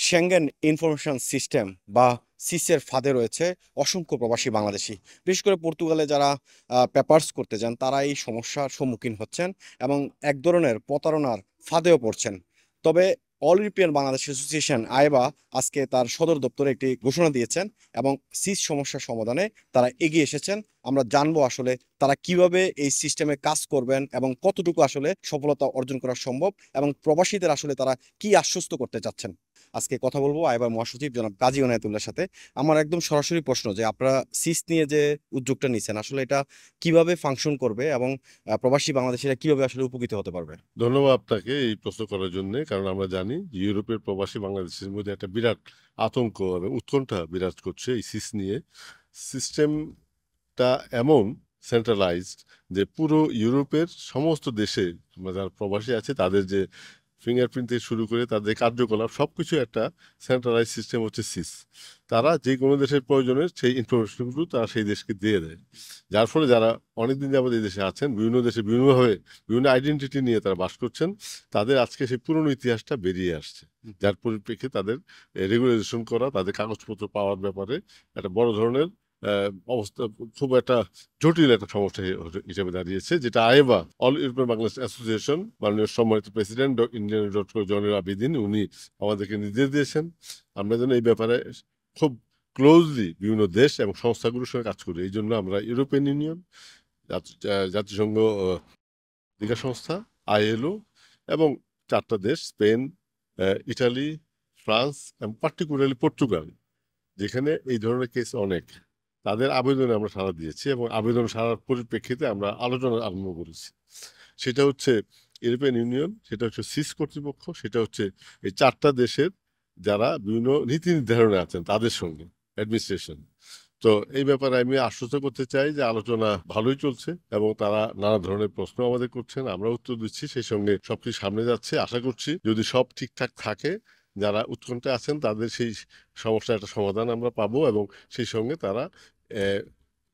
Schengen information system বা সিসের ফাঁদে রয়েছে অসংখ্য প্রবাসী বাংলাদেশি। বিশেষ করে পর্তুগালে যারা পেপারস করতে যান তারা এই সমস্যার সম্মুখীন হচ্ছেন এবং এক ধরনের প্রতারণার ফাঁদেও পড়ছেন। তবে অল ইউরোপিয়ান বাংলাদেশ অ্যাসোসিয়েশন আইবা আজকে তার সদর দপ্তরে একটি ঘোষণা দিয়েছেন এবং সিস সমস্যার সমাধানে তারা এগিয়ে এসেছেন। আমরা জানবো আসলে তারা কিভাবে এই সিস্টেমে কাজ করবেন এবং কতটুকু আসলে সফলতা অর্জন করা সম্ভব এবং প্রবাসীদের আসলে তারা কি আশ্বস্ত করতে চাচ্ছেন। আজকে কথা বলবো আইবার মহাসচিব জনাব কাজী ইনায়েতুল্লাহর সাথে। আমার একদম সরাসরি প্রশ্ন যে আপনারা সিস নিয়ে যে উদ্যোগটা নিচ্ছেন আসলে এটা কিভাবে ফাংশন করবে এবং প্রবাসী বাংলাদেশিরা কিভাবে আসলে উপকৃত হতে পারবে? ধন্যবাদ আপনাকে এই প্রশ্ন করার জন্য। কারণ আমরা জানি যে ইউরোপের প্রবাসী বাংলাদেশের মধ্যে একটা বিরাট আতঙ্ক এবং উৎকণ্ঠা বিরাজ করছে এই সিস নিয়ে। সিস্টেমটা এমন সেন্ট্রালাইজড যে পুরো ইউরোপের সমস্ত দেশে যারা প্রবাসী আছে তাদের যে ফিঙ্গারপ্রিন্ট থেকে শুরু করে তাদের কার্যকলাপ সবকিছু একটা সেন্ট্রালাইজ সিস্টেম হচ্ছে সিস। তারা যে কোনো দেশের প্রয়োজনে সেই ইনফরমেশনগুলো তারা সেই দেশকে দিয়ে দেয়, যার ফলে যারা অনেকদিন যাবত এই দেশে আছেন বিভিন্ন দেশে বিভিন্নভাবে বিভিন্ন আইডেন্টিটি নিয়ে তারা বাস করছেন, তাদের আজকে সেই পুরনো ইতিহাসটা বেরিয়ে আসছে, যার পরিপ্রেক্ষিতে তাদের রেগুলাইজেশন করা, তাদের কাগজপত্র পাওয়ার ব্যাপারে একটা বড় ধরনের অবস্থা, খুব একটা জটিল একটা সমস্যা হিসেবে দাঁড়িয়েছে, যেটা আইবা অল ইউরোপিয়ান বাংলাদেশ অ্যাসোসিয়েশন মাননীয় সম্মানিত president Indian doctor Zainul Abedin উনি আমাদেরকে নির্দেশ দিয়েছেন আমরা যেন এই ব্যাপারে খুব ক্লোজলি বিভিন্ন দেশ এবং সংস্থাগুলোর সঙ্গে কাজ করি। এই জন্য আমরা ইউরোপিয়ান ইউনিয়ন, জাতিসংঘ অধিকার সংস্থা, আইএলও এবং 4টা দেশ স্পেন, ইটালি, ফ্রান্স এবং পার্টিকুলারলি পর্তুগাল, যেখানে এই ধরনের কেস অনেক, তাদের আবেদনে আমরা সাড়া দিয়েছি এবং আবেদন সাড়ার পরিপ্রেক্ষিতে আমরা আলোচনা আরম্ভ করেছি। সেটা হচ্ছে ইউরোপিয়ান ইউনিয়ন, সেটা হচ্ছে সিস কর্তৃপক্ষ, সেটা হচ্ছে এই 4টা দেশের যারা বিভিন্ন নীতি নির্ধারণে আছেন তাদের সঙ্গে অ্যাডমিনিস্ট্রেশন। তো এই ব্যাপারে আমি আশ্বস্ত করতে চাই যে আলোচনা ভালোই চলছে এবং তারা নানা ধরনের প্রশ্ন আমাদের করছেন, আমরা উত্তর দিচ্ছি, সেই সঙ্গে সবকিছু সামনে যাচ্ছে। আশা করছি যদি সব ঠিকঠাক থাকে, যারা উৎকণ্ঠা আছেন তাদের সেই সমস্যার একটা সমাধান আমরা পাবো এবং সেই সঙ্গে তারা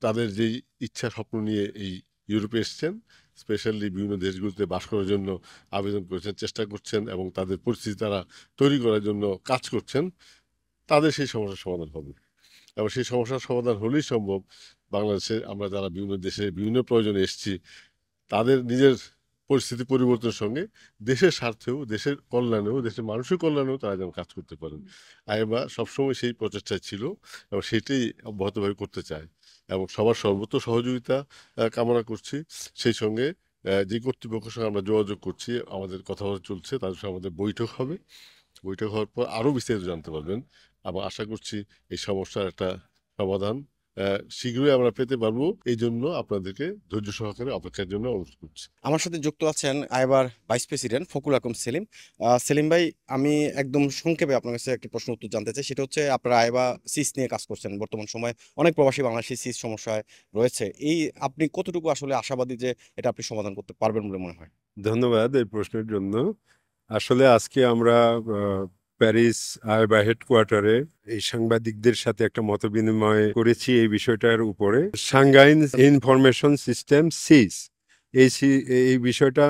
তাদের যেই ইচ্ছা স্বপ্ন নিয়ে এই ইউরোপে এসছেন, স্পেশালি বিভিন্ন দেশগুলোতে বাস করার জন্য আবেদন করেছেন, চেষ্টা করছেন এবং তাদের পরিস্থিতি তারা তৈরি করার জন্য কাজ করছেন, তাদের সেই সমস্যার সমাধান হবে। এবং সেই সমস্যার সমাধান হলেই সম্ভব বাংলাদেশে আমরা যারা বিভিন্ন দেশে বিভিন্ন প্রয়োজনে এসেছি তাদের নিজের পরিস্থিতি পরিবর্তনের সঙ্গে দেশের স্বার্থেও, দেশের কল্যাণেও, দেশের মানুষের কল্যাণেও তারা যেন কাজ করতে পারেন। আইবা সবসময় সেই প্রচেষ্টায় ছিল এবং সেটাই অব্যাহতভাবে করতে চায় এবং সবার সর্বত্র সহযোগিতা কামনা করছি। সেই সঙ্গে যে কর্তৃপক্ষের সঙ্গে আমরা যোগাযোগ করছি, আমাদের কথাবার্তা চলছে, তাদের সঙ্গে আমাদের বৈঠক হবে। বৈঠক হওয়ার পর আরও বিস্তারিত জানতে পারবেন এবং আশা করছি এই সমস্যার একটা সমাধান শীঘ্রই আমরা পেতে পারবো। এই জন্য আপনাদেরকে ধৈর্য সহকারে অপেক্ষার জন্য অনুরোধ করছি। আমার সাথে যুক্ত আছেন আইবার ভাইস প্রেসিডেন্ট ফকুল আকম সেলিম। সেলিম ভাই, আমি একদম সংক্ষেপে আপনার কাছে একটা প্রশ্ন উত্তর জানতে চাই। সেটা হচ্ছে আপনারা আইবা সিস নিয়ে কাজ করছেন বর্তমান সময়ে, অনেক প্রবাসী বাংলাদেশি সিস সমস্যায় রয়েছে। এই আপনি কতটুকু আসলে আশাবাদী যে এটা আপনি সমাধান করতে পারবেন বলে মনে হয়? ধন্যবাদ এই প্রশ্নের জন্য। আসলে আজকে আমরা প্যারিস আইবা হেডকোয়ার্টারে এই সাংবাদিকদের সাথে একটা মতবিনিময় করেছি এই বিষয়টার উপরে। সাংহাই ইনফরমেশন সিস্টেম সিস, এই বিষয়টা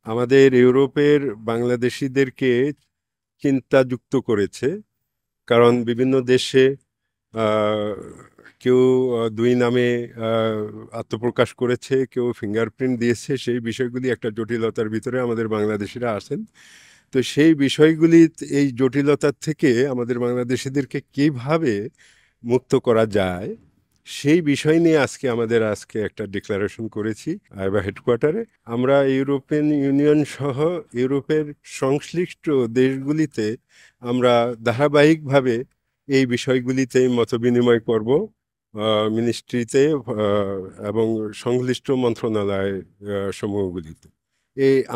আমাদের ইউরোপের বাংলাদেশিদেরকে চিন্তাযুক্ত করেছে, কারণ বিভিন্ন দেশে কেউ দুই নামে আত্মপ্রকাশ করেছে, কেউ ফিঙ্গারপ্রিন্ট দিয়েছে। সেই বিষয়গুলি একটা জটিলতার ভিতরে আমাদের বাংলাদেশিরা আছেন। তো সেই বিষয়গুলি, এই জটিলতার থেকে আমাদের বাংলাদেশিদেরকে কিভাবে মুক্ত করা যায় সেই বিষয় নিয়ে আজকে একটা ডিক্লারেশন করেছি আইবা হেডকোয়ার্টারে। আমরা ইউরোপিয়ান ইউনিয়ন সহ ইউরোপের সংশ্লিষ্ট দেশগুলিতে আমরা ধারাবাহিকভাবে এই বিষয়গুলিতে মতবিনিময় করব মিনিস্ট্রিতে এবং সংশ্লিষ্ট মন্ত্রণালয় সমূহগুলিতে।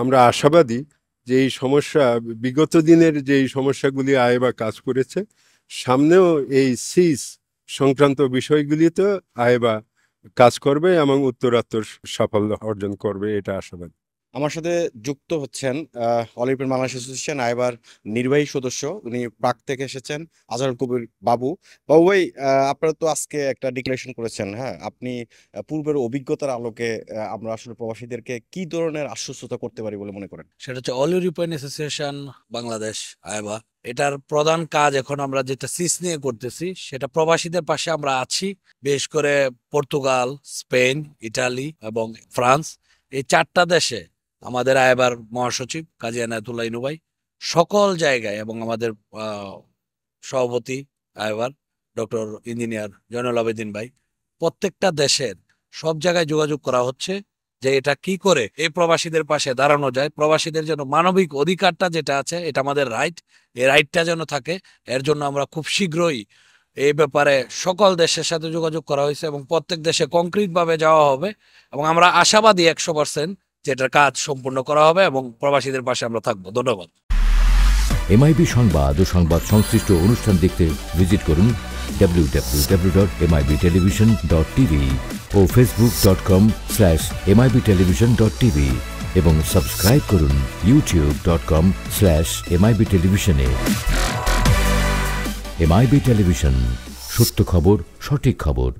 আমরা আশাবাদী যে এই সমস্যা, বিগত দিনের যে সমস্যাগুলি আইবা কাজ করেছে, সামনেও এই সিস সংক্রান্ত বিষয়গুলিতে আইবা কাজ করবে এবং উত্তরাত্তর সাফল্য অর্জন করবে, এটা আশাবাদী। আমার সাথে যুক্ত হচ্ছেন অল ইউরোপিয়ান বাংলাদেশ অ্যাসোসিয়েশন আইবার নির্বাহী সদস্য, উনি প্রাগ থেকে এসেছেন, আজহারুল কবির বাবু। বাবু ভাই, আপনারা তো আজকে একটা ডিক্লারেশন করেছেন, হ্যাঁ, আপনি পূর্বের অভিজ্ঞতার আলোকে আমরা আসলে প্রবাসীদেরকে কি ধরনের আশ্বস্ততা করতে পারি বলে মনে করেন? সেটা হচ্ছে অল ইউরোপিয়ান অ্যাসোসিয়েশন বাংলাদেশ আইবা। এটার প্রধান কাজ এখন আমরা যেটা সিস নিয়ে করতেছি সেটা প্রবাসীদের পাশে আমরা আছি। বিশেষ করে পর্তুগাল, স্পেন, ইটালি এবং ফ্রান্স, এই 4টা দেশে আমাদের আইবার মহাসচিব কাজী এনায়েতুল্লাহ ইনু ভাই সকল জায়গায়, এবং আমাদের সভাপতি আইবার ডক্টর ইঞ্জিনিয়ার জয়নুল আবেদিন ভাই, প্রত্যেকটা দেশের সব জায়গায় যোগাযোগ করা হচ্ছে যে এটা কি করে এই প্রবাসীদের পাশে দাঁড়ানো যায়, প্রবাসীদের জন্য মানবিক অধিকারটা যেটা আছে, এটা আমাদের রাইট, এই রাইটটা যেন থাকে। এর জন্য আমরা খুব শীঘ্রই এই ব্যাপারে সকল দেশের সাথে যোগাযোগ করা হয়েছে এবং প্রত্যেক দেশে কংক্রিট ভাবে যাওয়া হবে, এবং আমরা আশাবাদী 100% যে এটার কাজ সম্পূর্ণ করা হবে এবং প্রবাসীদের পাশে আমরা থাকবো। ধন্যবাদ। এমআইবি সংবাদ ও সংবাদ সংশ্লিষ্ট অনুষ্ঠান দেখতে ভিজিট করুন www.mibtelevision.tv ও facebook.com/mibtelevision.tv এবং সাবস্ক্রাইব করুন youtube.com/mibtelevision এ। এমআইবি টেলিভিশন, সত্য খবর, সঠিক খবর।